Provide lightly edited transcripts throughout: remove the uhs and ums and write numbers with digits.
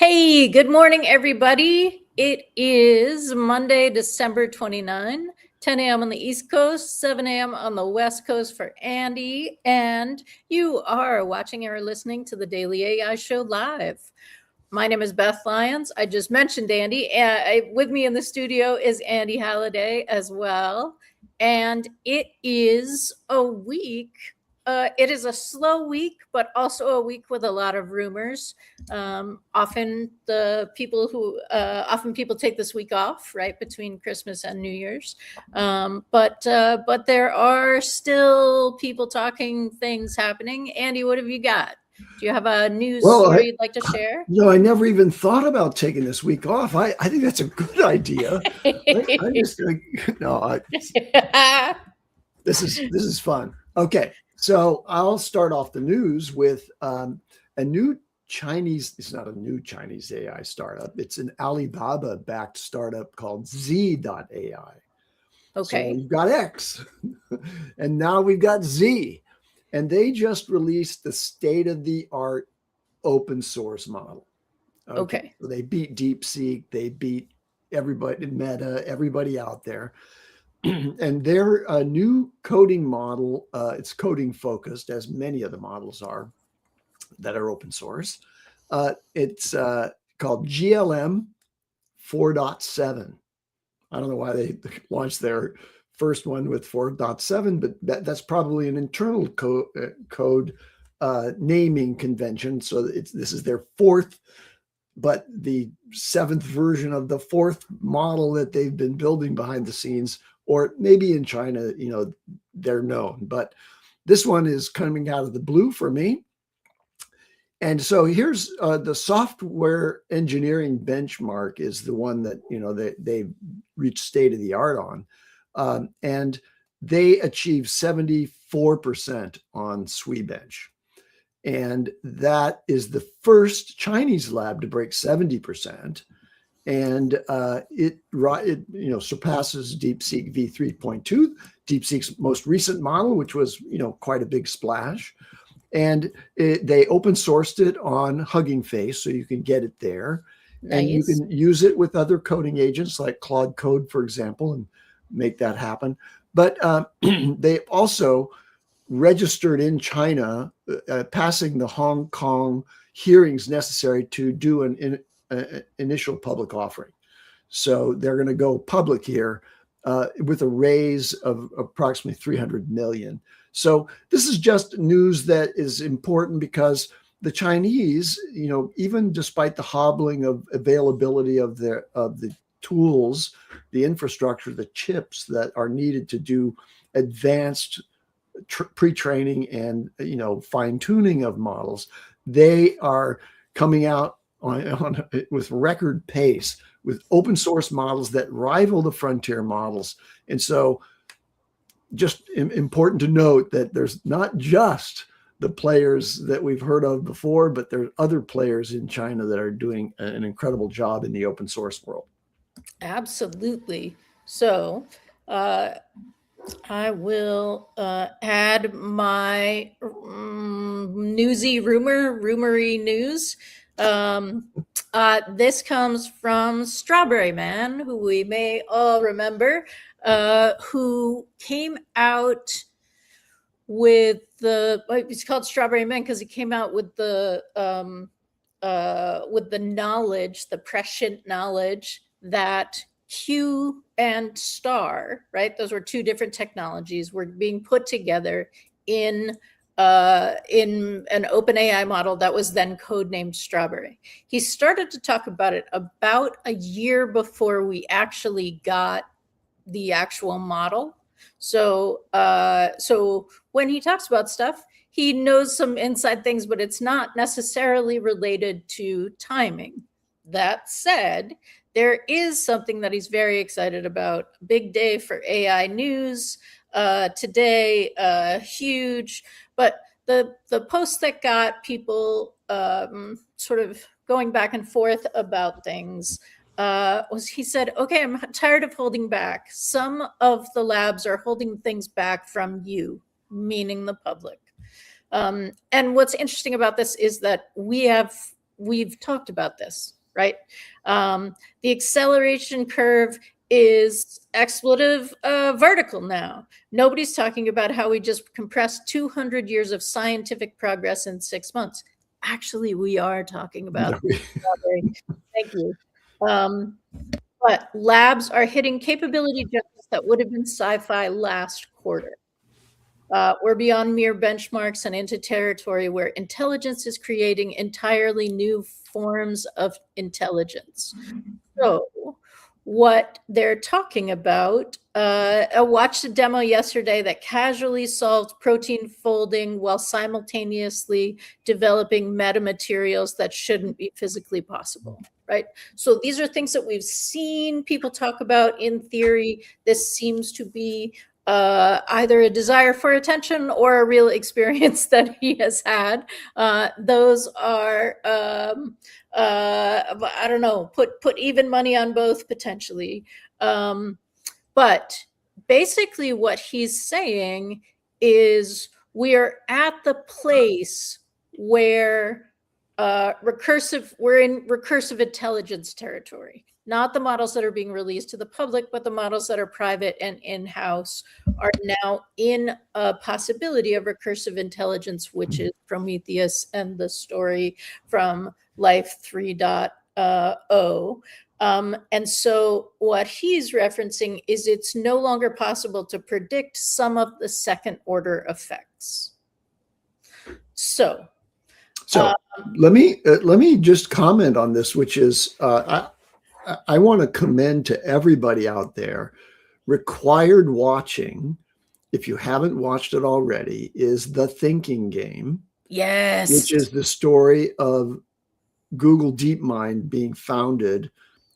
Hey, good morning, everybody. It is Monday, December 29, 10 a.m. on the East Coast, 7 a.m. on the West Coast for Andy. And you are watching or listening to the Daily AI Show live. My name is Beth Lyons. I just mentioned Andy. With me in the studio is Andy Halliday as well. And it is a week. It is a slow week, but also a week with a lot of rumors. Often people take this week off, right, between Christmas and New Year's. But there are still people talking, things happening. Andy, what have you got? Do you have a news story you'd like to share? I never even thought about taking this week off. I think that's a good idea. This is fun. Okay, so I'll start off the news with a new Chinese. It's not a new Chinese AI startup. It's an Alibaba-backed startup called Z.ai. Okay. So we've got X, and now we've got Z. And they just released the state-of-the-art open source model. Okay. So they beat DeepSeek, they beat everybody, Meta, everybody out there. And their new coding model, it's coding focused, as many of the models are that are open source. It's called GLM 4.7. I don't know why they launched their first one with 4.7, but that's probably an internal code naming convention. So this is their fourth, but the seventh version of the fourth model that they've been building behind the scenes, or maybe in China, they're known. But this one is coming out of the blue for me. And so here's the software engineering benchmark is the one that they've reached state of the art on. And they achieved 74% on SWE-bench. And that is the first Chinese lab to break 70%. And it surpasses DeepSeek v3.2, DeepSeek's most recent model, which was, quite a big splash. And they open sourced it on Hugging Face, so you can get it there. Nice. And you can use it with other coding agents like Claude Code, for example, and make that happen. But they also registered in China, passing the Hong Kong hearings necessary to do an initial public offering. So they're going to go public here with a raise of approximately 300 million. So this is just news that is important because the Chinese, even despite the hobbling of availability of the tools, the infrastructure, the chips that are needed to do advanced pre-training and fine-tuning of models, they are coming out on with record pace with open source models that rival the frontier models. And so just important to note that there's not just the players that we've heard of before, but there are other players in China that are doing an incredible job in the open source world. Absolutely. So I will add my rumory news. This comes from Strawberry Man, who we may all remember, who came out with it's called Strawberry Man because he came out with the knowledge, the prescient knowledge that Q and star, right? Those were two different technologies were being put together in an open AI model that was then codenamed Strawberry. He started to talk about it about a year before we actually got the actual model. So when he talks about stuff, he knows some inside things, but it's not necessarily related to timing. That said, there is something that he's very excited about. Big day for AI news today, huge. But the post that got people sort of going back and forth about things was he said, okay, I'm tired of holding back. Some of the labs are holding things back from you, meaning the public. And what's interesting about this is that we have we've talked about this, right? The acceleration curve is expletive vertical now. Nobody's talking about how we just compressed 200 years of scientific progress in 6 months. Actually, we are talking about strawberry. Thank you. But labs are hitting capability jumps that would have been sci-fi last quarter. We're beyond mere benchmarks and into territory where intelligence is creating entirely new forms of intelligence. So what they're talking about, I watched a demo yesterday that casually solved protein folding while simultaneously developing metamaterials that shouldn't be physically possible, right? So these are things that we've seen people talk about in theory. This seems to be either a desire for attention or a real experience that he has had. Those are, I don't know, put even money on both potentially. But basically what he's saying is we are at the place where we're in recursive intelligence territory. Not the models that are being released to the public, but the models that are private and in-house are now in a possibility of recursive intelligence, which is Prometheus and the story from Life 3.0. And so what he's referencing is it's no longer possible to predict some of the second order effects. So let me just comment on this, which is I want to commend to everybody out there. Required watching, if you haven't watched it already, is The Thinking Game. Yes. Which is the story of Google DeepMind being founded,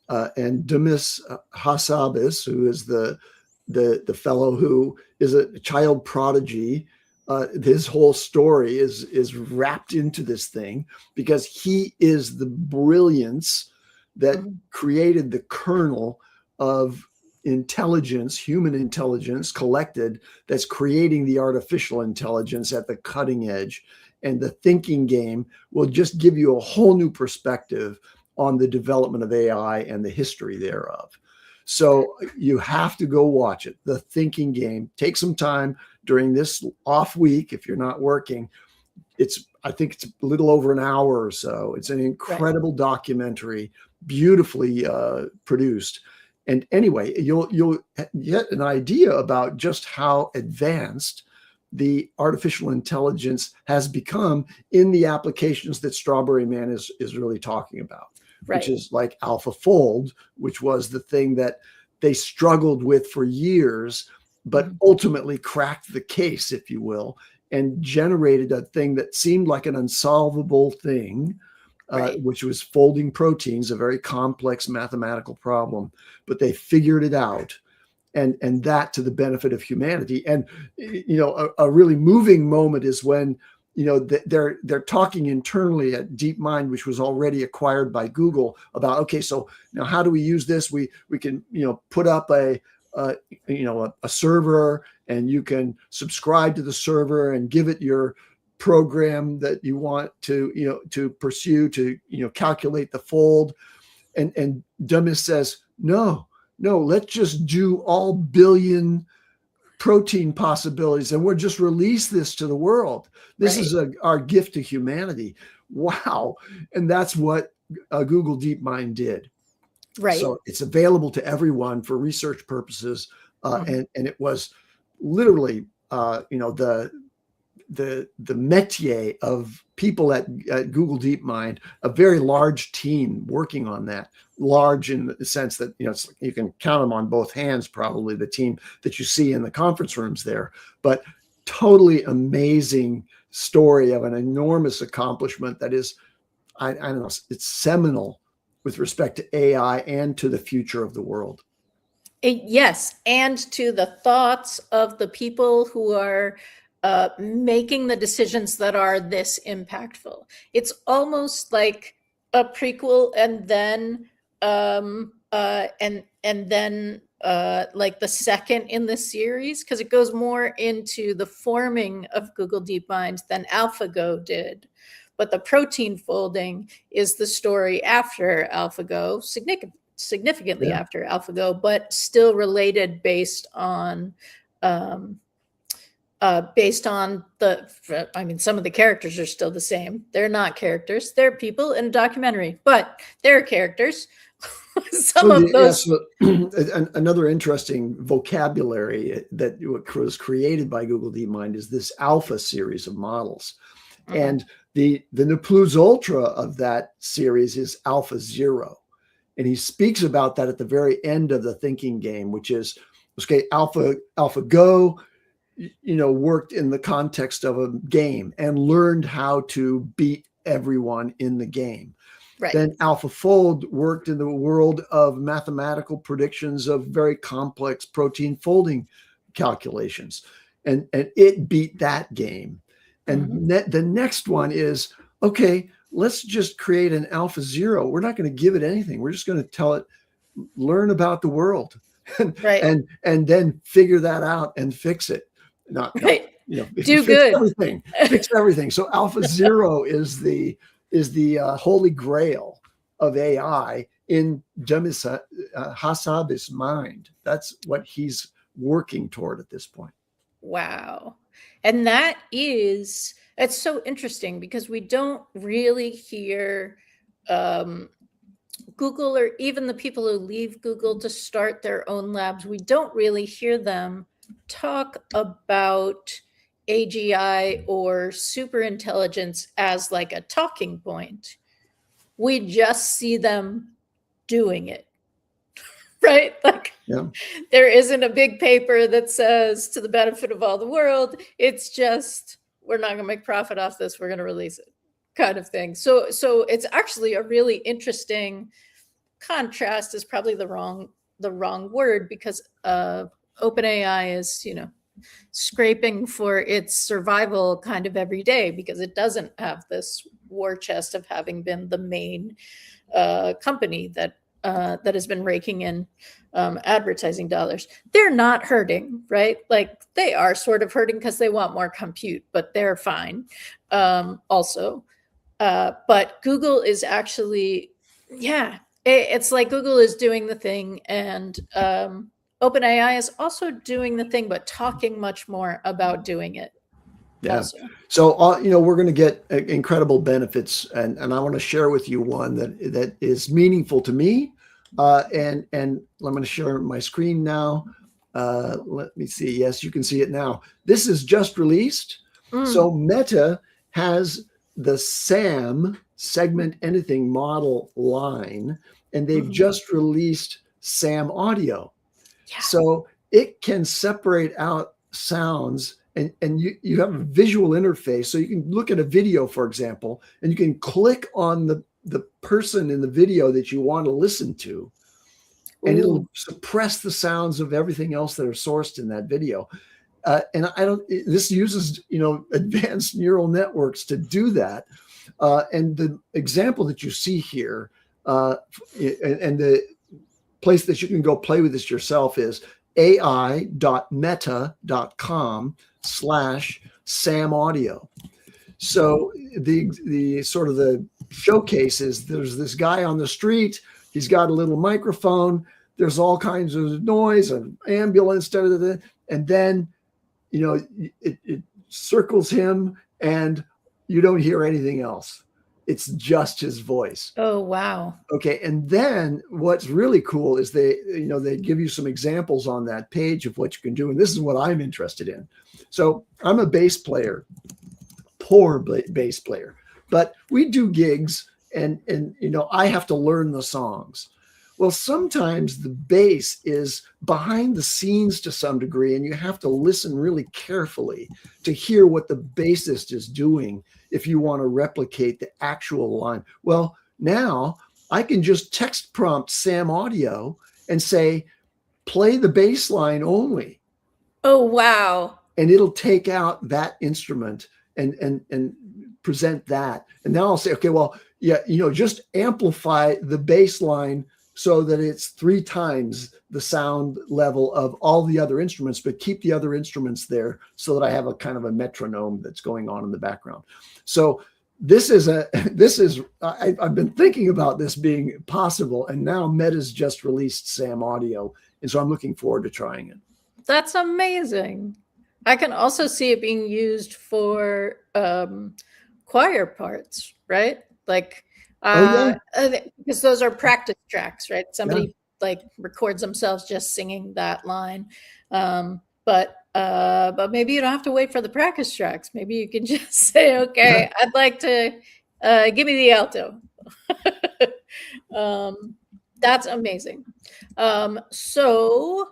and Demis Hassabis, who is the fellow who is a child prodigy. His whole story is wrapped into this thing because he is the brilliance that created the kernel of intelligence, human intelligence collected, that's creating the artificial intelligence at the cutting edge. And The Thinking Game will just give you a whole new perspective on the development of AI and the history thereof. So you have to go watch it. The Thinking Game. Take some time during this off week if you're not working. I think it's a little over an hour or so. It's an incredible documentary, beautifully produced. And anyway, you'll get an idea about just how advanced the artificial intelligence has become in the applications that Strawberry Man is really talking about, which is like AlphaFold, which was the thing that they struggled with for years, but ultimately cracked the case, if you will, and generated a thing that seemed like an unsolvable thing, which was folding proteins, a very complex mathematical problem, but they figured it out. And that to the benefit of humanity. And, a really moving moment is when, they're talking internally at DeepMind, which was already acquired by Google, about, okay, so now how do we use this? We can, put up a server, and you can subscribe to the server and give it your program that you want to pursue to, calculate the fold. And Demis says, no, let's just do all billion protein possibilities, and we'll just release this to the world. This is our gift to humanity. Wow. And that's what Google DeepMind did. Right. So it's available to everyone for research purposes. And it was literally, the métier of people at Google DeepMind, a very large team working on that. Large in the sense that, you can count them on both hands, probably, the team that you see in the conference rooms there. But totally amazing story of an enormous accomplishment that is, I don't know, it's seminal with respect to AI and to the future of the world. Yes, and to the thoughts of the people who are making the decisions that are this impactful. It's almost like a prequel, and then like the second in the series, because it goes more into the forming of Google DeepMind than AlphaGo did. but the protein folding is the story after AlphaGo, significantly after AlphaGo, but still related based on some of the characters are still the same. They're not characters. They're people in a documentary, but they're characters. Another interesting vocabulary that was created by Google DeepMind is this alpha series of models. Mm-hmm. And the ne plus ultra of that series is Alpha Zero. And he speaks about that at the very end of the thinking game, which is, okay, AlphaGo, worked in the context of a game and learned how to beat everyone in the game. Right. Then AlphaFold worked in the world of mathematical predictions of very complex protein folding calculations. And it beat that game. And the next one is, okay, let's just create an Alpha Zero. We're not going to give it anything. We're just going to tell it, learn about the world. Right. and then figure that out and fix it. Do good. Fix everything. So Alpha Zero is the holy grail of AI in Jyunmi Hasabi's mind. That's what he's working toward at this point. Wow. And it's so interesting because we don't really hear Google, or even the people who leave Google to start their own labs, we don't really hear them talk about AGI or superintelligence as like a talking point. We just see them doing it, right? Like, there isn't a big paper that says to the benefit of all the world. It's just, we're not going to make profit off this. We're going to release it, kind of thing. So it's actually a really interesting contrast. Is probably the wrong word, because OpenAI is, scraping for its survival kind of every day, because it doesn't have this war chest of having been the main company that has been raking in advertising dollars. They're not hurting, right? Like, they are sort of hurting because they want more compute, but they're fine also. But Google is actually, it's like Google is doing the thing, and OpenAI is also doing the thing, but talking much more about doing it. Yeah. Also. So, we're going to get incredible benefits, and I want to share with you one that is meaningful to me. And I'm going to share my screen now. Let me see. Yes, you can see it now. This is just released. So Meta has the SAM, segment anything model line, and they've just released SAM audio. Yeah. So it can separate out sounds, and you have a visual interface. So you can look at a video, for example, and you can click on the person in the video that you want to listen to, and it'll suppress the sounds of everything else that are sourced in that video. And this uses, advanced neural networks to do that. And the example that you see here, and the place that you can go play with this yourself, is ai.meta.com/Sam audio. So the sort of the showcase is, there's this guy on the street. He's got a little microphone. There's all kinds of noise, an ambulance, and then, it circles him, and you don't hear anything else. It's just his voice. Oh, wow. Okay. And then what's really cool is they give you some examples on that page of what you can do. And this is what I'm interested in. So I'm a bass player, poor bass player, but we do gigs, and I have to learn the songs. Well, sometimes the bass is behind the scenes to some degree, and you have to listen really carefully to hear what the bassist is doing if you want to replicate the actual line. Well, now I can just text prompt Sam audio and say, play the bass line only. Oh, wow. And it'll take out that instrument and present that. And now I'll say, okay, well, just amplify the bass line so that it's 3 times the sound level of all the other instruments, but keep the other instruments there so that I have a kind of a metronome that's going on in the background. So I've been thinking about this being possible, and now Meta's just released Sam Audio, and so I'm looking forward to trying it. That's amazing. I can also see it being used for choir parts, right? Like, because those are practice tracks, right? Somebody like records themselves just singing that line. But maybe you don't have to wait for the practice tracks. Maybe you can just say, okay, I'd like to give me the alto. That's amazing. So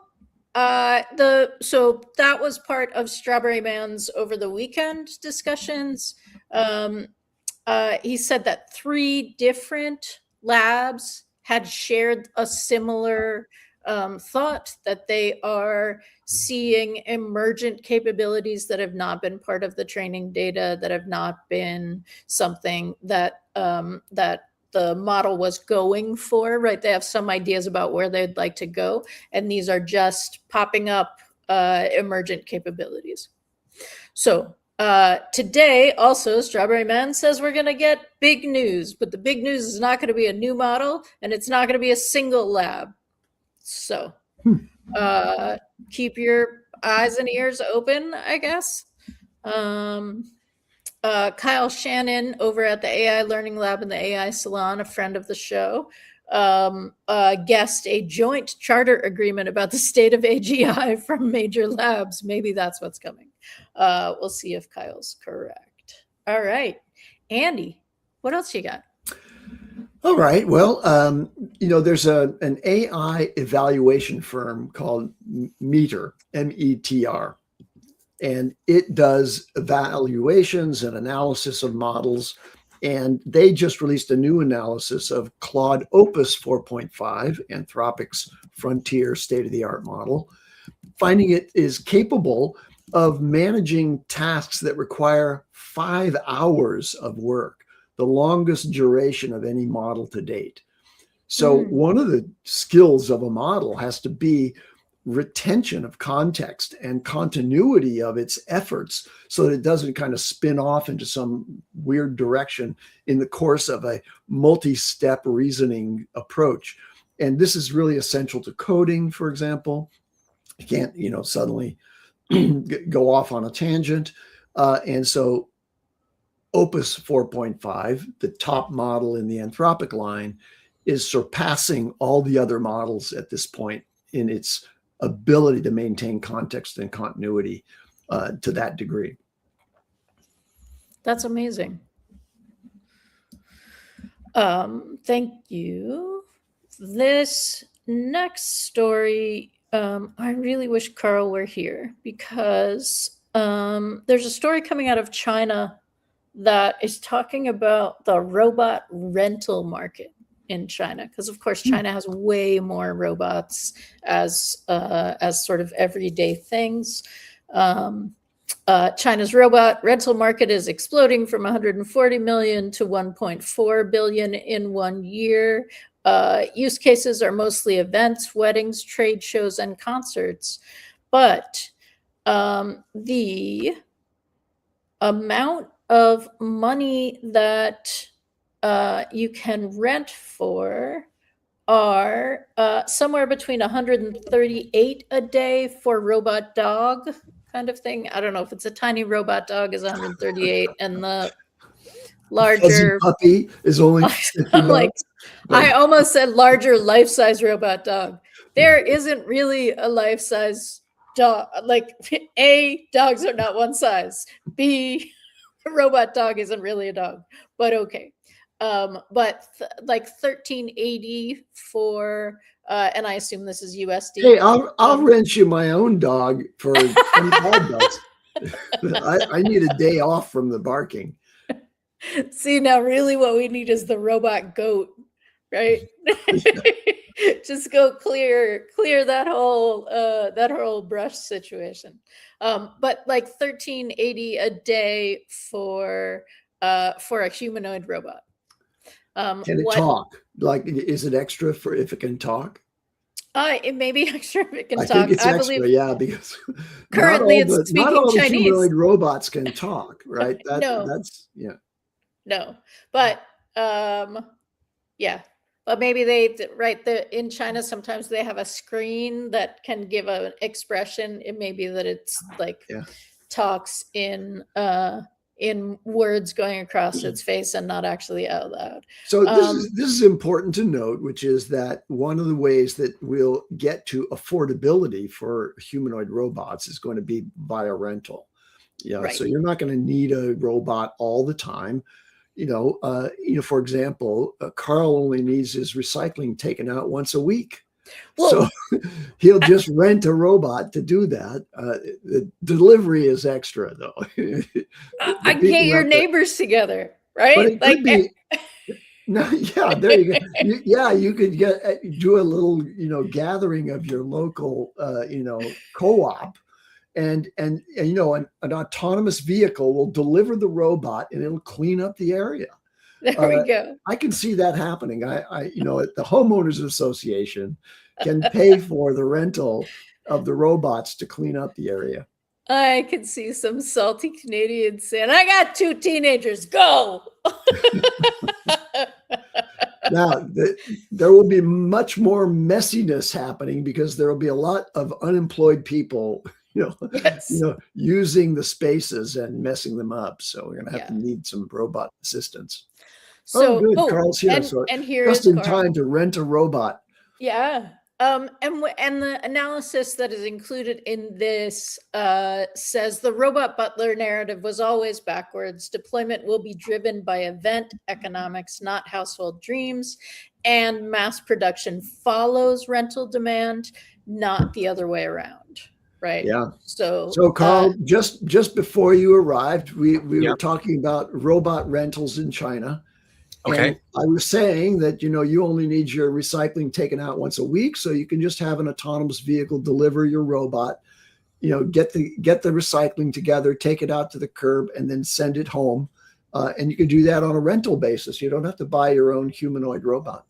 that was part of Strawberry Man's over the weekend discussions. He said that 3 different labs had shared a similar thought, that they are seeing emergent capabilities that have not been part of the training data, that have not been something that that the model was going for, right? They have some ideas about where they'd like to go, and these are just popping up emergent capabilities. So today, also, Strawberry Man says we're going to get big news, but the big news is not going to be a new model, and it's not going to be a single lab. So keep your eyes and ears open, I guess. Kyle Shannon over at the AI Learning Lab and the AI Salon, a friend of the show, guessed a joint charter agreement about the state of AGI from major labs. Maybe that's what's coming. We'll see if Kyle's correct. All right. Andy, what else you got? All right. Well, there's an AI evaluation firm called Meter, METR. And it does evaluations and analysis of models. And they just released a new analysis of Claude Opus 4.5, Anthropic's frontier state-of-the-art model, finding it is capable of managing tasks that require 5 hours of work, the longest duration of any model to date. So one of the skills of a model has to be retention of context and continuity of its efforts so that it doesn't kind of spin off into some weird direction in the course of a multi-step reasoning approach. And this is really essential to coding, for example. You can't, suddenly go off on a tangent. And so Opus 4.5, the top model in the Anthropic line, is surpassing all the other models at this point in its ability to maintain context and continuity to that degree. That's amazing. Thank you. This next story, I really wish Karl were here, because there's a story coming out of China that is talking about the robot rental market in China, because of course China has way more robots as sort of everyday things. China's robot rental market is exploding from 140 million to 1.4 billion in 1 year. Use cases are mostly events, weddings, trade shows, and concerts. But the amount of money that you can rent for are somewhere between 138 a day for robot dog kind of thing. I don't know if it's a tiny robot dog is 138 and the larger puppy is only I'm like, I almost said larger life-size robot dog. There isn't really a life-size dog. Like, A, dogs are not one size. B, a robot dog isn't really a dog, but okay. But like 1380 for and I assume this is USD. Hey, I'll rent you my own dog for $25. I need a day off from the barking. See, now really what we need is the robot goat, right? Just go clear that whole brush situation. But like 1380 a day for a humanoid robot. Can it talk? Like, is it extra for if it can talk? It may be extra if it can talk. Think it's extra, yeah, because currently it's speaking not all Chinese. the humanoid robots can talk, right? That's yeah. no. But yeah. But maybe in China sometimes they have a screen that can give an expression. It may be that it's like Yeah. talks in words going across its face and not actually out loud. So this is important to note, which is that one of the ways that we'll get to affordability for humanoid robots is going to be via rental. Yeah, Right. so you're not going to need a robot all the time. For example, Karl only needs his recycling taken out once a week. Well, so he'll just rent a robot to do that. The delivery is extra, though. I get your neighbors together, right? But it could be. No, yeah, there you go. You could do a little, gathering of your local, co-op, and an autonomous vehicle will deliver the robot and it'll clean up the area. There we go. I can see that happening. At the homeowners association can pay for the rental of the robots to clean up the area. I can see some salty Canadians saying, "I got 2 teenagers, go." Now, there will be much more messiness happening because there will be a lot of unemployed people, Yes. using the spaces and messing them up. So we're going to have to need some robot assistance. So, good. Karl's here. And here just is in Karl. time to rent a robot. Yeah. And the analysis that is included in this says the robot butler narrative was always backwards. Deployment will be driven by event economics, not household dreams, and mass production follows rental demand, not the other way around. Right. Yeah. So Karl, just before you arrived, we were talking about robot rentals in China. Okay. And I was saying that, you only need your recycling taken out once a week. So you can just have an autonomous vehicle deliver your robot, get the recycling together, take it out to the curb, and then send it home. And you can do that on a rental basis. You don't have to buy your own humanoid robot.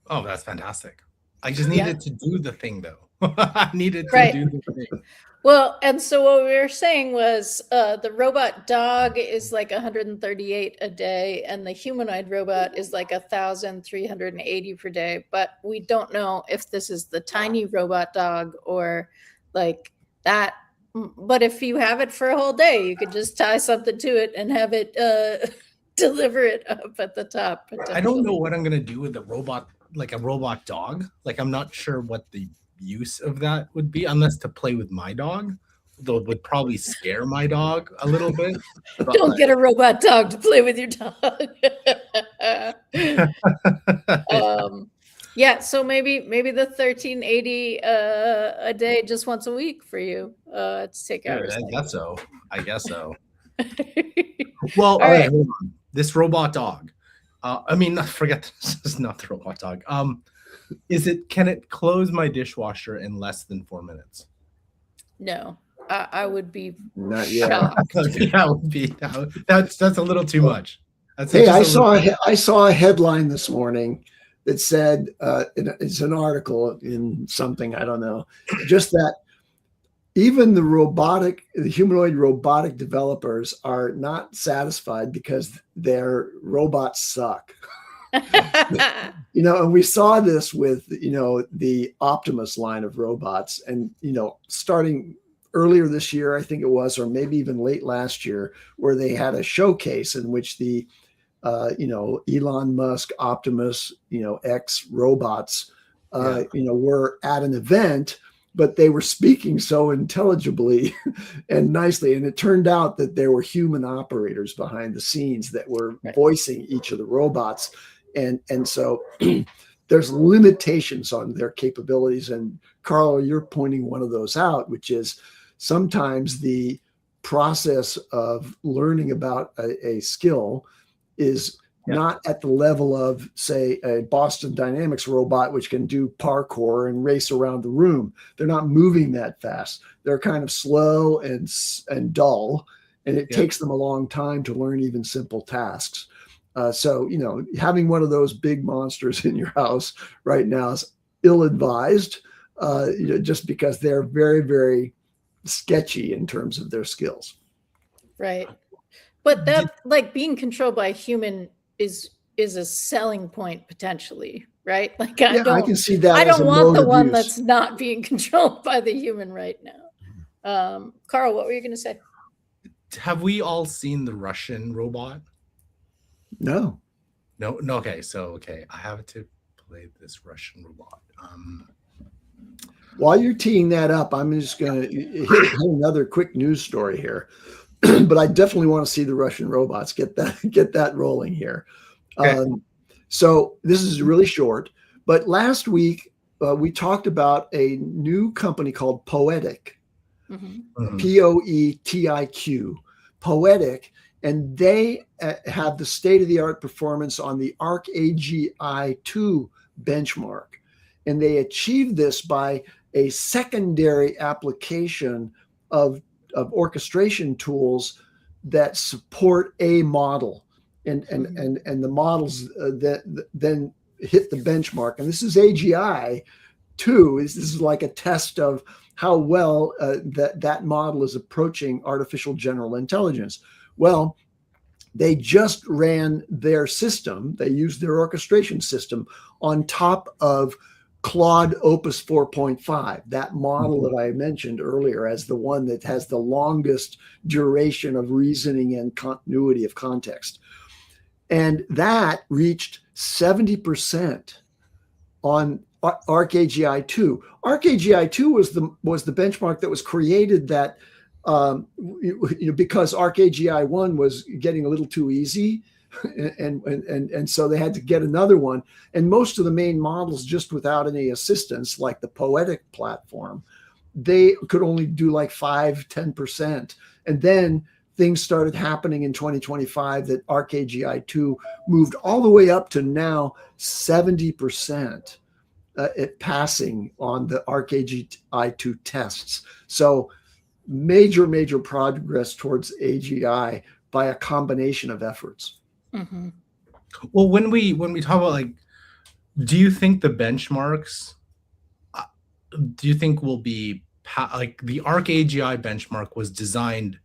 Oh, that's fantastic. I just needed to do the thing, though. I needed to do the thing. Well, and so what we were saying was the robot dog is like 138 a day, and the humanoid robot is like 1,380 per day. But we don't know if this is the tiny robot dog or like that. But if you have it for a whole day, you could just tie something to it and have it deliver it up at the top. I don't know what I'm going to do with the robot, like a robot dog. Like, I'm not sure what the use of that would be, unless to play with my dog, though it would probably scare my dog a little bit. Don't get a robot dog to play with your dog. So maybe the 1,380 a day just once a week for you to take out. I guess so. Well, all right. Hold on. This robot dog. Forget this is not the robot dog. Can it close my dishwasher in less than 4 minutes? No, I would be not yet. Shocked. That would be that's a little too much. I saw a headline this morning that said it's an article in something, I don't know, just that even the humanoid robotic developers are not satisfied because their robots suck. And we saw this with, the Optimus line of robots, and, starting earlier this year, I think it was, or maybe even late last year, where they had a showcase in which the, Elon Musk Optimus, X robots, were at an event, but they were speaking so intelligibly and nicely. And it turned out that there were human operators behind the scenes that were voicing each of the robots. And so there's limitations on their capabilities. And Karl, you're pointing one of those out, which is sometimes the process of learning about a skill is not at the level of, say, a Boston Dynamics robot, which can do parkour and race around the room. They're not moving that fast. They're kind of slow and dull, and it takes them a long time to learn even simple tasks. So, having one of those big monsters in your house right now is ill-advised, just because they're very, very sketchy in terms of their skills. Right. But that, like, being controlled by a human is a selling point potentially, right? Like, I can see that. I as don't a want mode the of one use. that's not being controlled by the human right now. Karl, what were you going to say? Have we all seen the Russian robot? No. Okay. So I have to play this Russian robot. While you're teeing that up, I'm just going to hit another quick news story here. But I definitely want to see the Russian robots. Get that rolling here. Okay. So this is really short. But last week we talked about a new company called Poetic, Poetic, Poetic, and they have the state-of-the-art performance on the ArcAGI-2 benchmark, and they achieved this by a secondary application of orchestration tools that support a model, and the models that then hit the benchmark. And this is AGI 2. This is like a test of how well that model is approaching artificial general intelligence. Well, they just ran their system. They used their orchestration system on top of Claude Opus 4.5, that model that I mentioned earlier as the one that has the longest duration of reasoning and continuity of context. And that reached 70% on ArcAGI-2. ArcAGI-2 was the benchmark that was created that because ArcAGI-1 was getting a little too easy. And so they had to get another one. And most of the main models, just without any assistance, like the Poetic platform, they could only do like 5-10%. And then things started happening in 2025 that ArcAGI-2 moved all the way up to now 70% passing on the ArcAGI-2 tests. So major progress towards AGI by a combination of efforts. Well, when we talk about, like, do you think the benchmarks, do you think will be like the ArcAGI benchmark was designed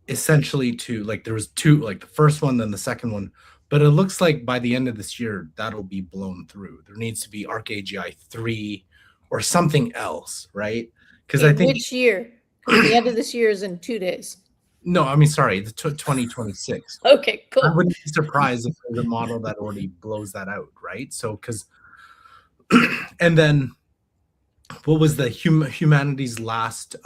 essentially to, like, there was two, like the first one, then the second one, but it looks like by the end of this year that'll be blown through. There needs to be ArcAGI 3 or something else, right? Because I think which year? The end of this year is in 2 days. No, I mean, sorry, the 2026. Okay, cool. I wouldn't be surprised if there's a model that already blows that out, right? So, because, and then, what was the humanities last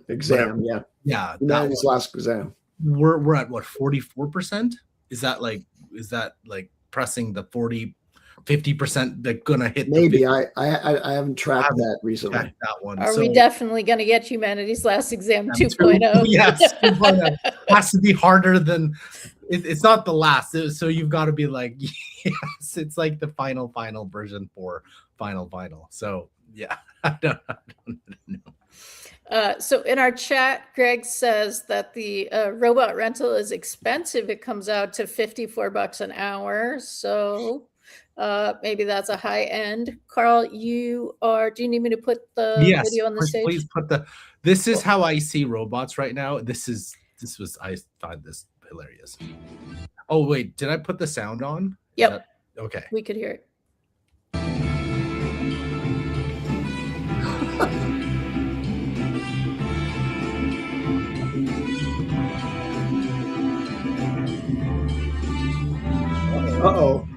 exam? Whatever. Yeah, humanities last exam. We're at what, 44%? Is that like pressing the 50% that gonna hit? Maybe I haven't tracked that recently. That one. Are we definitely going to get humanities last exam 2.0? Yes, 2.0 has to be harder than it's not the last. So you've got to be like, yes, it's like the final version for final. So yeah, I don't know. So in our chat, Greg says that the robot rental is expensive. It comes out to $54 an hour. So maybe that's a high end. Karl, do you need me to put the video on the stage? Please put this is how I see robots right now. I find this hilarious. Oh wait, did I put the sound on? Yep. Okay. We could hear it. Uh-oh.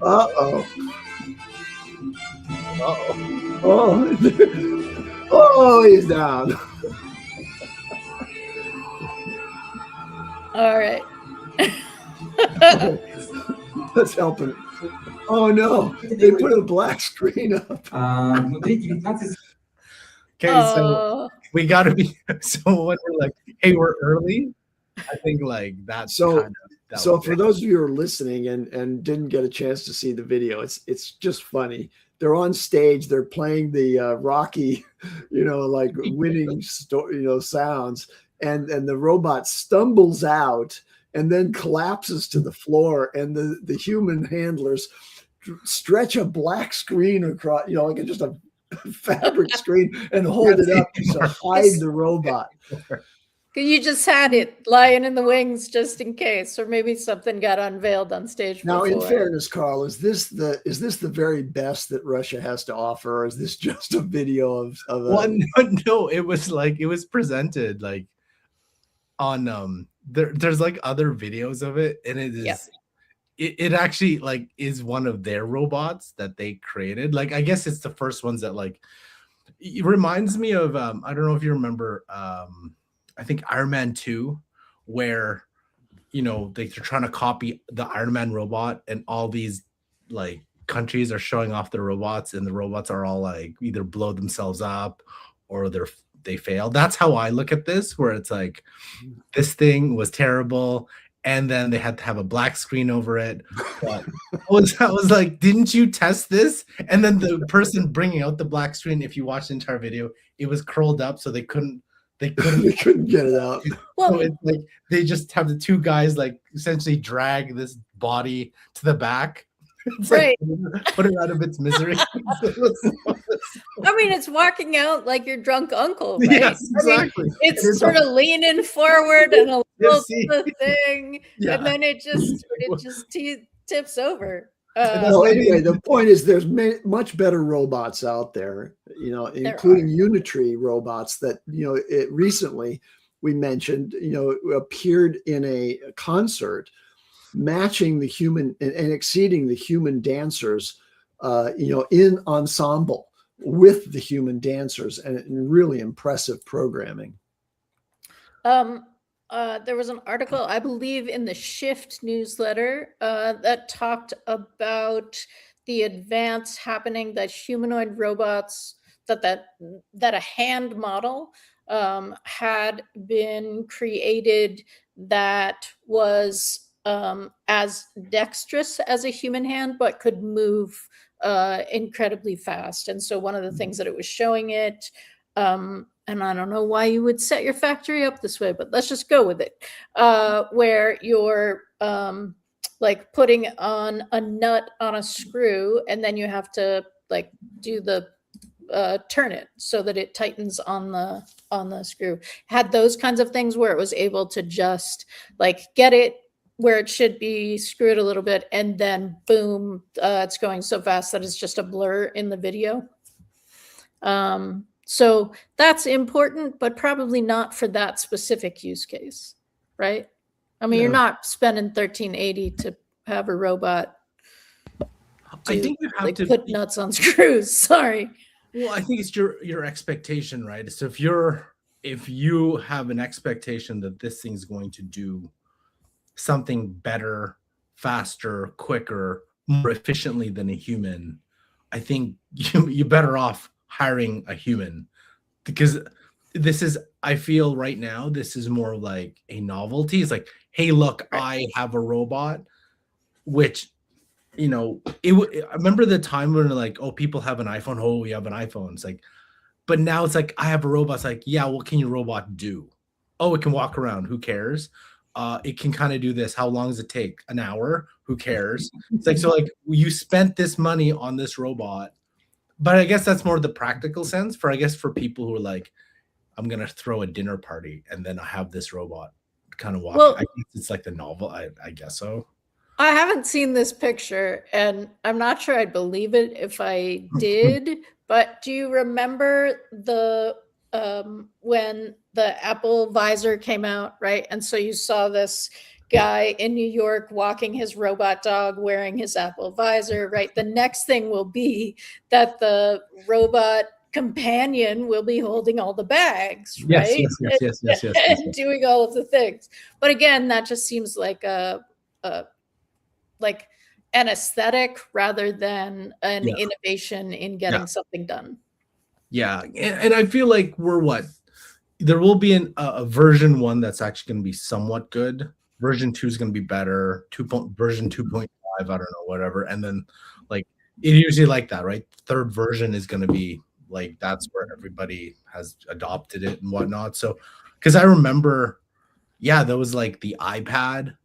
Oh, he's down. All right. Let's help him. Oh no, they put a black screen up. Okay, so we got to be, so when we're like, hey, we're early, I think like that's so for those of you who are listening and didn't get a chance to see the video, it's just funny. They're on stage, they're playing the Rocky, like winning sounds, and the robot stumbles out and then collapses to the floor, and the human handlers stretch a black screen across, like just a fabric screen, and hold it up to hide the robot. You just had it lying in the wings just in case, or maybe something got unveiled on stage Now, in before. fairness, Karl, is this the very best that Russia has to offer, or is this just a video of Well, no, it was presented like on there's like other videos of it, and it is Yep. it actually like is one of their robots that they created. Like I guess it's the first ones that like it reminds me of I don't know if you remember I think Iron Man 2, where they're trying to copy the Iron Man robot, and all these like countries are showing off their robots, and the robots are all like either blow themselves up or they fail. That's how I look at this, where it's like this thing was terrible, and then they had to have a black screen over it. But I was like, didn't you test this? And then the person bringing out the black screen, if you watch the entire video, it was curled up so they couldn't they couldn't get it out. Well, so it's like they just have the two guys like essentially drag this body to the back. It's right. Like, put it out of its misery. I mean, it's walking out like your drunk uncle, right? Yes, exactly. I mean, it's sort of leaning forward and a little thing, Yeah. and then it just tips over. Well, anyway, the point is there's much better robots out there, including Unitree robots that, recently we mentioned, appeared in a concert matching the human and exceeding the human dancers, in ensemble with the human dancers, and really impressive programming. There was an article, I believe, in the Shift newsletter that talked about the advance happening that humanoid robots, that a hand model had been created that was as dexterous as a human hand, but could move incredibly fast. And so one of the things that it was showing it, and I don't know why you would set your factory up this way, but let's just go with it, where you're like putting on a nut on a screw, and then you have to like do the turn it so that it tightens on the screw. Had those kinds of things where it was able to just like get it where it should be, screw it a little bit, and then boom, it's going so fast that it's just a blur in the video. So that's important, but probably not for that specific use case, right? I mean, You're not spending $13.80 to have a robot I think you have to put nuts on screws. Sorry. Well, I think it's your expectation, right? So if you have an expectation that this thing's going to do something better, faster, quicker, more efficiently than a human, I think you're better off hiring a human, because I feel right now this is more like a novelty. It's like, hey, look, I have a robot, which I remember the time when like, oh, people have an iPhone. Oh, we have an iPhone. It's like, but now it's like, I have a robot. It's like, yeah, what can your robot do? Oh, it can walk around. Who cares? It can kind of do this. How long does it take? An hour? Who cares? It's like, so like you spent this money on this robot, but I guess that's more the practical sense for people who are like, I'm going to throw a dinner party and then I have this robot kind of walk. Well, I guess it's like the novel. I guess so. I haven't seen this picture, and I'm not sure I'd believe it if I did, but do you remember when the Apple visor came out, right? And so you saw this guy in New York walking his robot dog wearing his Apple visor, right? The next thing will be that the robot companion will be holding all the bags, right? Yes. And doing all of the things. But again, that just seems like like an aesthetic rather than an innovation in getting something done. Yeah, and I feel like there will be a version 1 that's actually going to be somewhat good. Version 2 is going to be better. Version 2.5, I don't know, whatever. And then like it usually like that, right? Third version is going to be like, that's where everybody has adopted it and whatnot. So, because I remember, there was like the iPad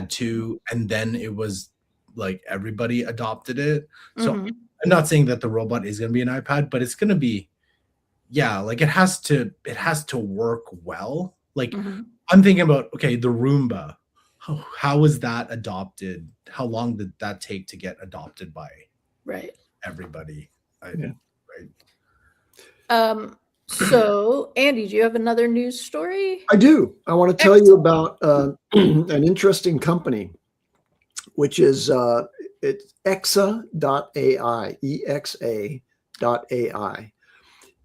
2, and then it was like everybody adopted it. So I'm not saying that the robot is going to be an iPad, but it's going to be, like it has to work well Like Mhm. I'm thinking about, okay, the Roomba. How was that adopted? How long did that take to get adopted by Right. everybody? Yeah. Right. So, Andy, do you have another news story? I do. I want to tell you about an interesting company, which is it's exa.ai, EXA.ai.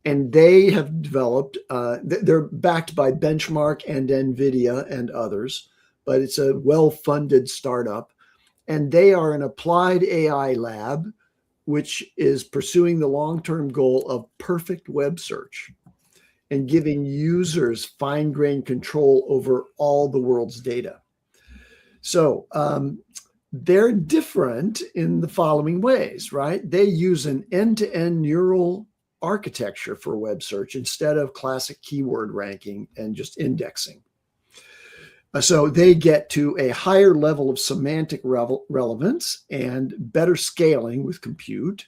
And they have developed, they're backed by Benchmark and NVIDIA and others, but it's a well-funded startup. And they are an applied AI lab, which is pursuing the long-term goal of perfect web search and giving users fine-grained control over all the world's data. So they're different in the following ways, right? They use an end-to-end neural architecture for web search instead of classic keyword ranking and just indexing. So they get to a higher level of semantic relevance and better scaling with compute.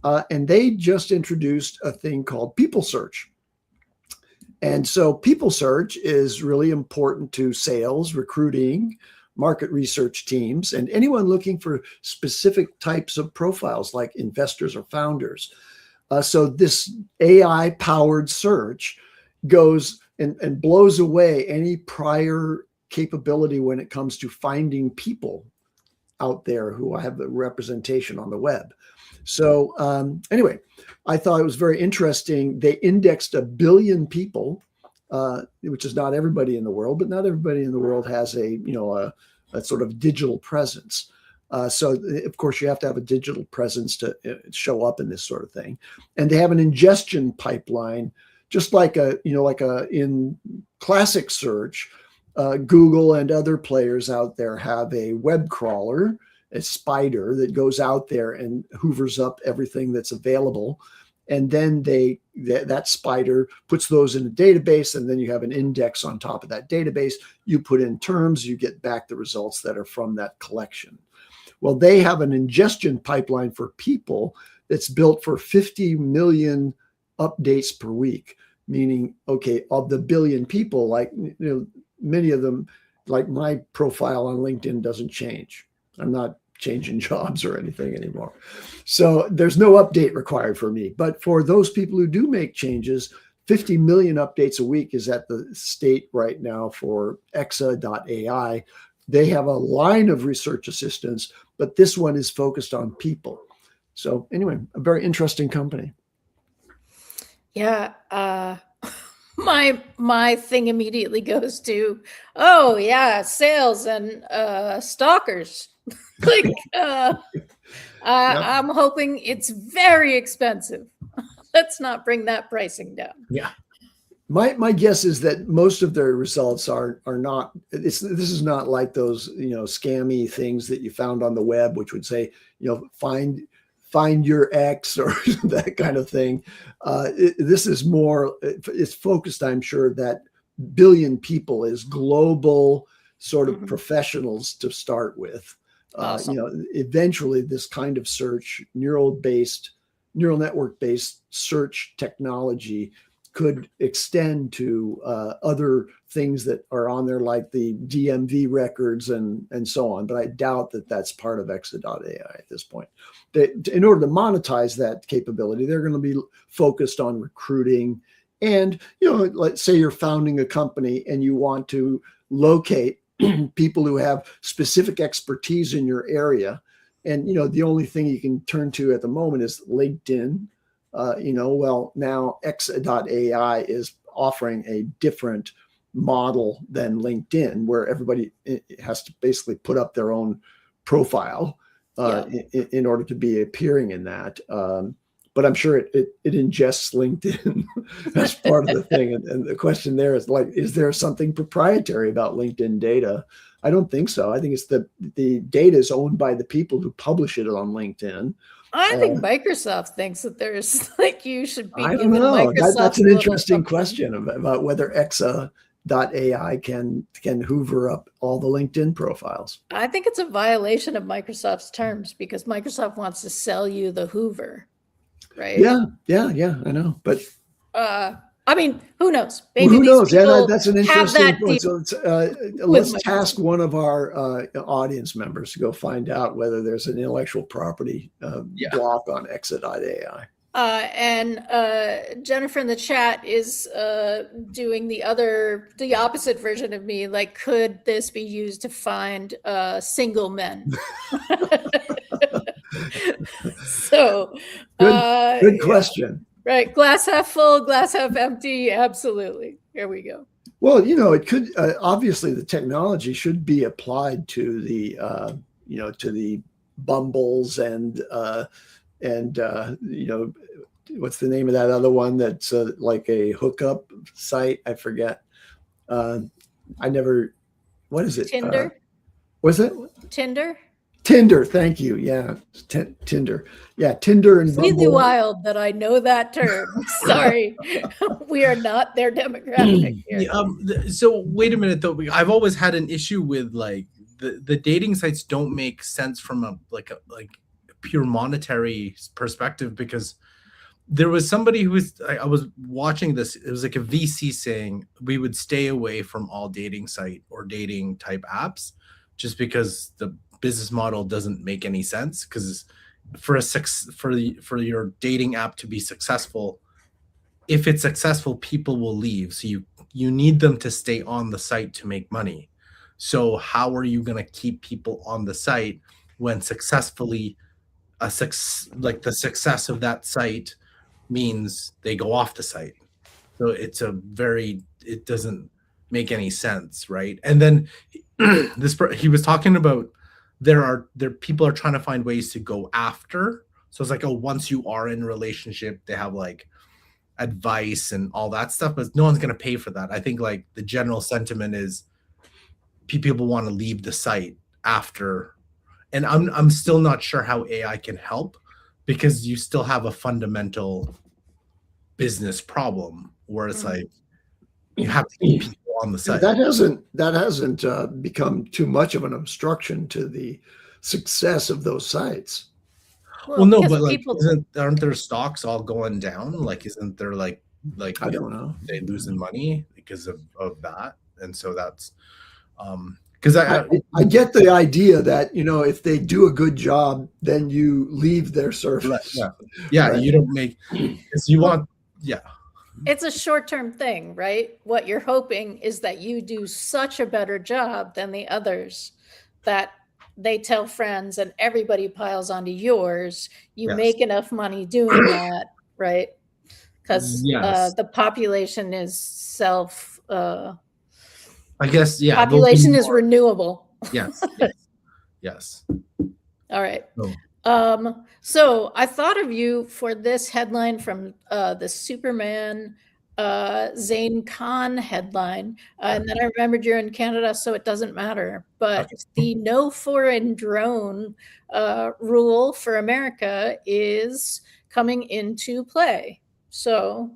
And they just introduced a thing called people search. And so people search is really important to sales, recruiting, market research teams, and anyone looking for specific types of profiles like investors or founders. So this AI-powered search goes and blows away any prior capability when it comes to finding people out there who have the representation on the web. So anyway, I thought it was very interesting. They indexed 1 billion people, which is not everybody in the world, but not everybody in the world has a sort of digital presence. So of course you have to have a digital presence to show up in this sort of thing. And they have an ingestion pipeline, just like in classic search, Google and other players out there have a web crawler, a spider that goes out there and hoovers up everything that's available. And then that spider puts those in a database, and then you have an index on top of that database. You put in terms, you get back the results that are from that collection. Well, they have an ingestion pipeline for people that's built for 50 million updates per week, meaning, okay, of the 1 billion people, like, many of them, like my profile on LinkedIn doesn't change. I'm not changing jobs or anything anymore. So there's no update required for me. But for those people who do make changes, 50 million updates a week is at the state right now for exa.ai. They have a line of research assistants, but this one is focused on people. So anyway, a very interesting company. Yeah. My thing immediately goes to, oh yeah, sales and stalkers. Like I'm hoping it's very expensive. Let's not bring that pricing down. Yeah. My guess is that most of their results are not. This is not like those scammy things that you found on the web, which would say find your ex or that kind of thing. This is more. It's focused, I'm sure, that 1 billion people is global sort of professionals to start with. Awesome. Eventually, this kind of search, neural network-based search technology could extend to other things that are on there, like the DMV records and so on. But I doubt that that's part of exa.ai at this point. In order to monetize that capability, they're going to be focused on recruiting. And, let's say you're founding a company and you want to locate people who have specific expertise in your area. And, the only thing you can turn to at the moment is LinkedIn. Well, now exa.ai is offering a different model than LinkedIn, where everybody has to basically put up their own profile in order to be appearing in that. But I'm sure it ingests LinkedIn as part of the thing. And the question there is, like, is there something proprietary about LinkedIn data? I don't think so. I think it's the data is owned by the people who publish it on LinkedIn. I think Microsoft thinks that there's you should be. I don't know. That's an interesting question about whether exa.ai can hoover up all the LinkedIn profiles. I think it's a violation of Microsoft's terms because Microsoft wants to sell you the Hoover, right? Yeah, I know. But I mean, who knows? Well, Maybe who these knows? Yeah, people that's an have interesting that point. deal. So with let's my task one of our audience members to go find out whether there's an intellectual property block on Exit.ai. And Jennifer in the chat is doing the opposite version of me. Like, could this be used to find single men? So, good question. Yeah, right, glass half full, glass half empty. Absolutely. Here we go. Well, it could obviously the technology should be applied to the to the Bumbles and what's the name of that other one that's like a hookup site? I forget. What is it? Tinder? Was it? Tinder? Tinder. Thank you. Yeah. Tinder. Yeah. Tinder and Really Bumble. wild that I know that term. Sorry. We are not their demographic here. So wait a minute though. I've always had an issue with like the dating sites don't make sense from a pure monetary perspective, because there was somebody who was I was watching this. It was like a VC saying we would stay away from all dating site or dating type apps just because the business model doesn't make any sense. Because for your dating app to be successful, if it's successful, people will leave. So you need them to stay on the site to make money. So how are you going to keep people on the site when successfully the success of that site means they go off the site? So it doesn't make any sense, right? And then he was talking about there people are trying to find ways to go after. So it's like, once you are in a relationship, they have like advice and all that stuff, but no one's going to pay for that. I think like the general sentiment is people want to leave the site after. And I'm still not sure how AI can help, because you still have a fundamental business problem where it's like you have to keep people on the site. That hasn't become too much of an obstruction to the success of those sites. Well, no, but like, aren't their stocks all going down? Like, isn't there like I don't know, they losing money because of that? And so that's because I get the idea that if they do a good job, then you leave their service. Yeah, right? You don't make because you want. Yeah, it's a short-term thing, right? What you're hoping is that you do such a better job than the others that they tell friends and everybody piles onto yours. You make enough money doing that, right? Because the population is I guess, yeah. Population is renewable. Yes. Yes. All right. So I thought of you for this headline from the Superman Zain Khan headline, and then I remembered you're in Canada, so it doesn't matter. But the no foreign drone rule for America is coming into play. So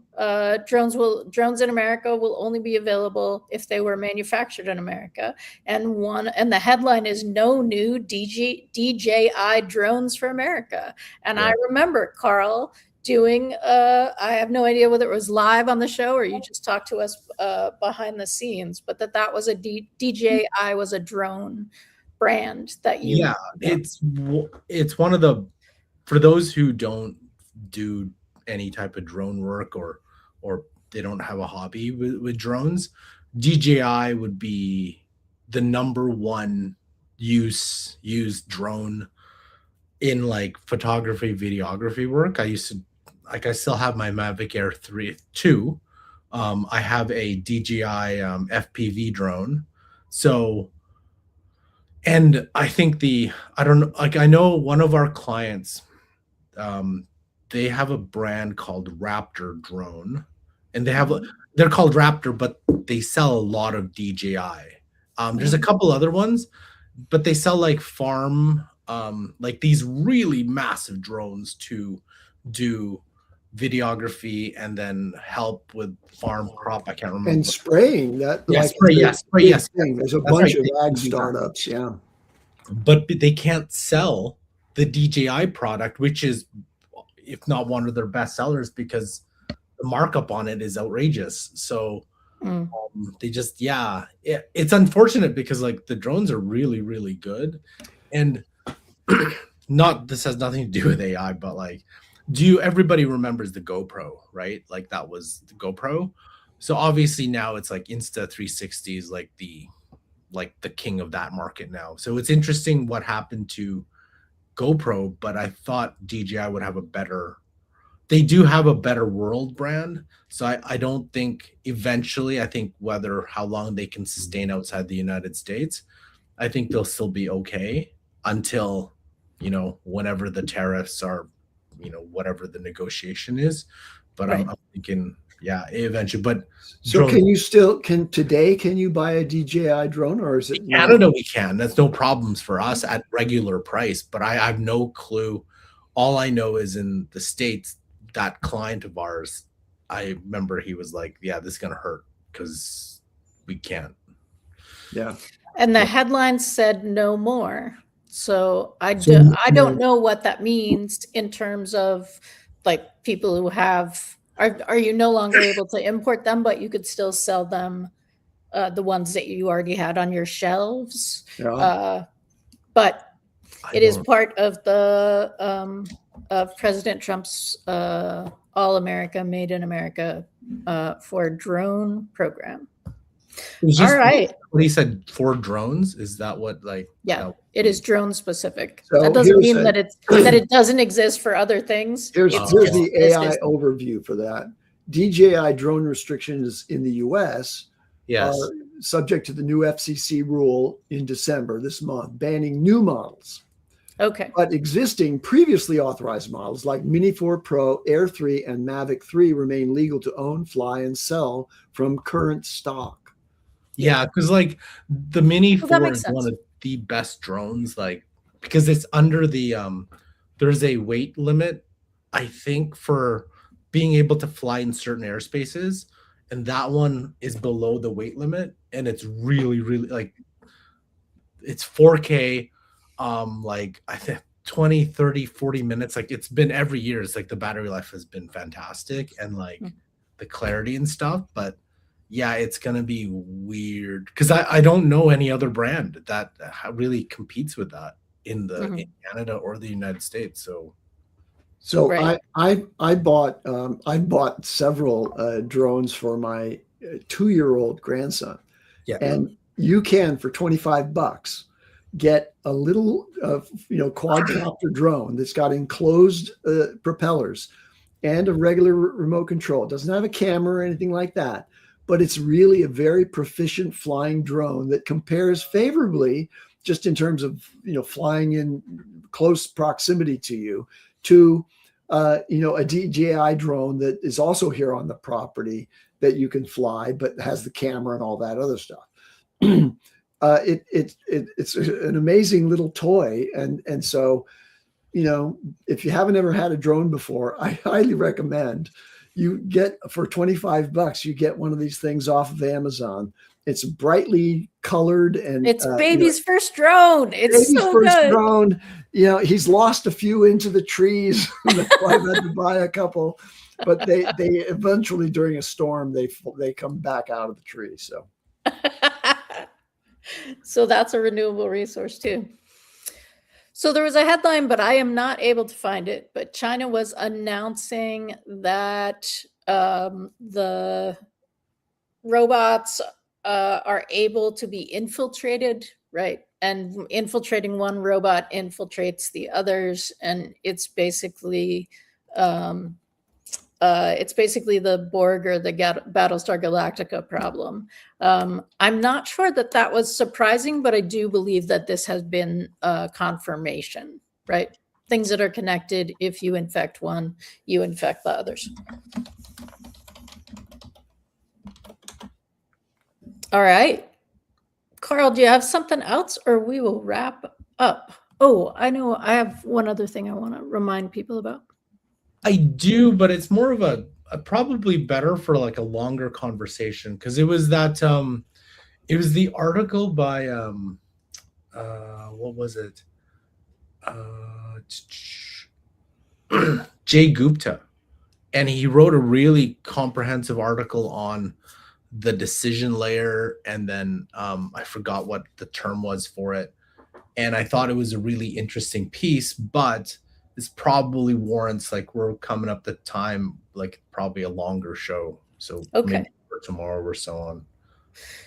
drones in America will only be available if they were manufactured in America. And the headline is no new DJI drones for America. And I remember Karl doing I have no idea whether it was live on the show or you just talked to us behind the scenes, but that was a DJI was a drone brand that you it's one of the, for those who don't do any type of drone work or they don't have a hobby with drones, DJI would be the number one used drone in like photography, videography work. I still have my Mavic Air 2. I have a DJI FPV drone. So, and I think I know one of our clients, they have a brand called Raptor drone, and they're called Raptor, but they sell a lot of DJI. There's a couple other ones, but they sell like farm, like these really massive drones to do videography and then help with farm crop. I can't remember. And spraying that. Spray. Yes. There's a bunch of ag startups. Yeah. But they can't sell the DJI product, which is, if not one of their best sellers, because the markup on it is outrageous. So Mm. they just, it's unfortunate because like the drones are really, really good. And this has nothing to do with AI, but like, everybody remembers the GoPro, right? Like that was the GoPro. So obviously now it's like Insta 360 is like the king of that market now. So it's interesting what happened to GoPro, but I thought DJI would have they do have a better world brand. So I don't think eventually, I think how long they can sustain outside the United States, I think they'll still be okay until, whenever the tariffs are, whatever the negotiation is. But Right. I'm thinking, eventually. But So can you buy a DJI drone, or is it in Canada we can. That's no problems for us at regular price. But I have no clue. All I know is in the States, that client of ours, I remember he was like, "Yeah, this is gonna hurt because we can't." Yeah. And the headline said no more. So I So, don't know what that means in terms of like people who are you no longer able to import them, but you could still sell them, the ones that you already had on your shelves. Yeah. But it is don't- part of of President Trump's All America, Made in America for drone program. It was just All right. what he said, 4 drones. Is that what like? Yeah, it is drone specific. So That doesn't here's mean that it doesn't exist for other things. Here's It's the just AI this is- overview for that. DJI drone restrictions in the US Yes. are subject to the new FCC rule in December this month, banning new models. Okay. But existing previously authorized models like Mini 4 Pro, Air 3, and Mavic 3 remain legal to own, fly, and sell from current stock. Yeah, because like the Mini Well, that 4 makes is sense. one of the best drones, like because it's under the there's a weight limit, I think, for being able to fly in certain airspaces, and that one is below the weight limit, and it's really, really like it's 4K, like I think 20, 30, 40 minutes. Like it's been every year, it's like the battery life has been fantastic and like the clarity and stuff, but yeah, it's gonna be weird because I don't know any other brand that really competes with that in in Canada or the United States. So Right. I bought several drones for my 2-year-old grandson, Yeah. and you can for $25 get a little quadcopter drone that's got enclosed propellers and a regular remote control. It doesn't have a camera or anything like that, but it's really a very proficient flying drone that compares favorably, just in terms of flying in close proximity to you, to a DJI drone that is also here on the property that you can fly, but has the camera and all that other stuff. It's an amazing little toy, and so if you haven't ever had a drone before, I highly recommend you get, for $25, you get one of these things off of Amazon. It's brightly colored, and It's baby's first drone. It's baby's so first good. drone. He's lost a few into the trees. That's why I've had to buy a couple, but they eventually, during a storm, they come back out of the tree. So So that's a renewable resource too. So there was a headline, but I am not able to find it. But China was announcing that the robots are able to be infiltrated, right? And infiltrating one robot infiltrates the others, and it's basically the Borg or the Battlestar Galactica problem. I'm not sure that was surprising, but I do believe that this has been confirmation, right? Things that are connected, if you infect one, you infect the others. All right. Karl, do you have something else, or we will wrap up? Oh, I know. I have one other thing I want to remind people about. I do, but it's more of a probably better for like a longer conversation, because it was that it was the article by what was it? Jay Gupta. and he wrote a really comprehensive article on the decision layer, and then I forgot what the term was for it. And I thought it was a really interesting piece, but this probably warrants, like, we're coming up the time, like probably a longer show. So maybe for tomorrow or so on.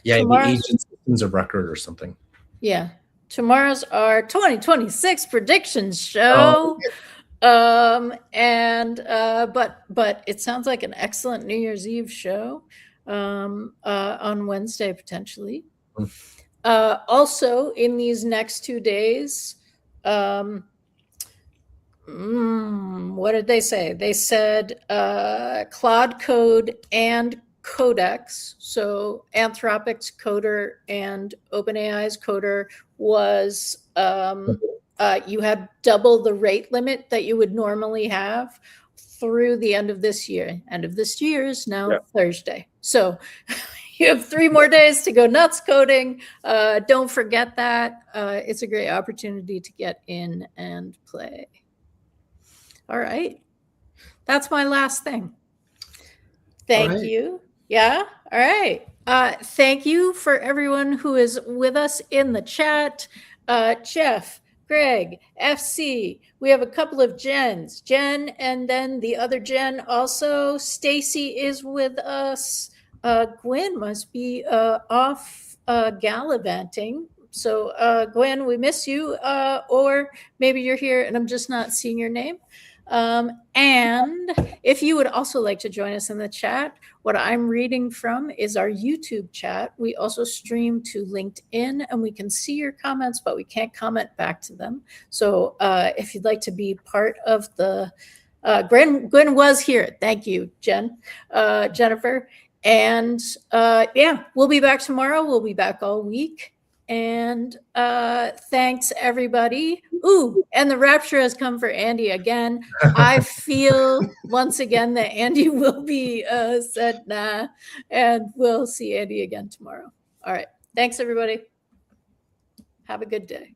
Yeah, the agent systems of record or something. Yeah. Tomorrow's our 2026 predictions show. But it sounds like an excellent New Year's Eve show on Wednesday, potentially. Also, in these next 2 days, what did they say? They said Claude Code and Codex. So Anthropic's Coder and OpenAI's Coder was you had double the rate limit that you would normally have through the end of this year. End of this year is now Thursday. So you have 3 more days to go nuts coding. Don't forget that. It's a great opportunity to get in and play. All right. That's my last thing. Thank you. Yeah. All right. Thank you for everyone who is with us in the chat. Jeff, Greg, FC. We have a couple of Jens. Jen and then the other Jen also. Stacy is with us. Gwen must be off gallivanting. So Gwen, we miss you. Or maybe you're here and I'm just not seeing your name. And if you would also like to join us in the chat, what I'm reading from is our YouTube chat. We also stream to LinkedIn and we can see your comments, but we can't comment back to them. So if you'd like to be part of the, Gwen was here. Thank you, Jennifer. And yeah, we'll be back tomorrow. We'll be back all week. And thanks, everybody. Ooh, and the rapture has come for Andy again. I feel once again that Andy will be said nah, and we'll see Andy again tomorrow. All right. Thanks, everybody. Have a good day.